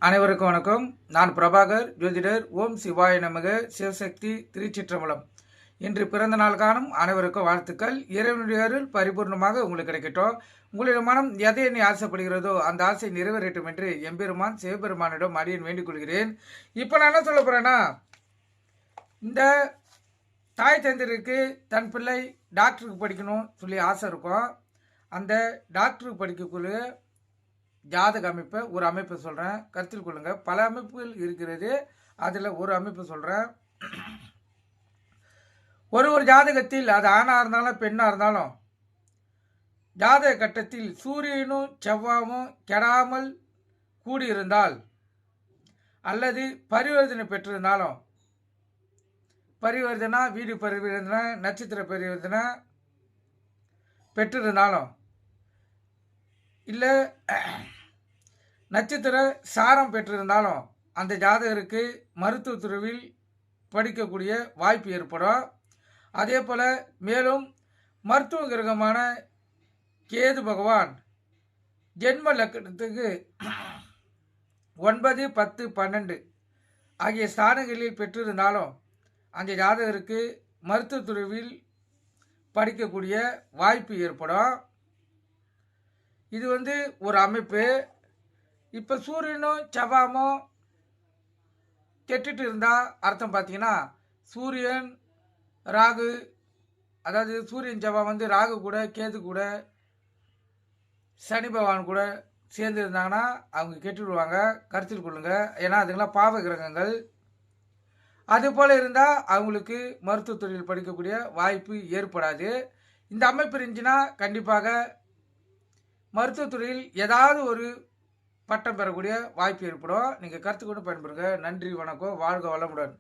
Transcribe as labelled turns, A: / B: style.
A: அனைவருக்கும் வணக்கம். நான் பிரபாகர், ஜோதிடர். ஓம் சிவாய நமக. சிவசக்தி, திருச்சிற்றம்பலம். இன்று பிறந்த நாள் காணும் அனைவருக்கும் வாழ்த்துக்கள். இறைவனுடைய அருள் பரிபூர்ணமாக உங்களுக்கு கிடைக்கட்டும். உங்களுடைய மனம் எதை எண்ணி ஆசைப்படுகிறதோ அந்த ஆசை நிறைவேறட்டும் என்று எம்பெருமான் சிவபெருமானிடம் அடியேன் வேண்டிக் கொள்கிறேன். இப்போ நான் என்ன சொல்ல போறேன்னா, இந்த தாய் தந்தையருக்கு தன் பிள்ளை டாக்டருக்கு படிக்கணும் சொல்லி ஆசை இருக்கும். அந்த டாக்டருக்கு படிக்கக்குள்ள ஜாதக அமைப்பை ஒரு அமைப்பை சொல்கிறேன், கருத்தில் கொள்ளுங்கள். பல அமைப்புகள் இருக்கிறது, அதில் ஒரு அமைப்பு சொல்கிறேன். ஒரு ஜாதகத்தில் அது ஆணாக இருந்தாலும் பெண்ணாக இருந்தாலும் ஜாதக கட்டத்தில் சூரியனும் செவ்வாயும் கெடாமல் கூடியிருந்தால் அல்லது பரிவர்த்தனை பெற்றிருந்தாலும், பரிவர்த்தனா வீடு பரிவர்த்தனை நட்சத்திர பரிவர்த்தனை பெற்றிருந்தாலும் இல்லை நட்சத்திர சாரம் பெற்றிருந்தாலும் அந்த ஜாதகருக்கு மருத்துவ துறையில் படிக்கக்கூடிய வாய்ப்பு ஏற்படும். அதே போல் மேலும் மருத்துவ கிரகமான கேது பகவான் ஜென்ம லக்கணத்துக்கு 9, 10, 12 ஆகிய ஸ்தானங்களில் பெற்றிருந்தாலும் அந்த ஜாதகருக்கு மருத்துவ துறையில் படிக்கக்கூடிய வாய்ப்பு ஏற்படும். இது ஒரு அமைப்பு. இப்போ சூரியனும் செவ்வாயும் கெட்டுட்டு இருந்தால் அர்த்தம் பார்த்தீங்கன்னா, சூரியன் ராகு, அதாவது சூரியன் செவ்வாய் ராகு கூட கேது கூட சனி பகவான் கூட சேர்ந்து இருந்தாங்கன்னா அவங்க கெட்டுடுவாங்க, கருத்தில் கொள்ளுங்க. ஏன்னா அதுங்களாம் பாவ கிரகங்கள். அது போல் இருந்தால் அவங்களுக்கு மருத்துவ தொழில் படிக்கக்கூடிய வாய்ப்பு ஏற்படாது. இந்த அமைப்பு இருந்துச்சுன்னா கண்டிப்பாக மருத்துவத்துறையில் ஏதாவது ஒரு பட்டம் பெறக்கூடிய வாய்ப்பு ஏற்படும். நீங்கள் கருத்து கொண்டு பயன்படுங்க. நன்றி, வணக்கம், வாழ்க வளமுடன்.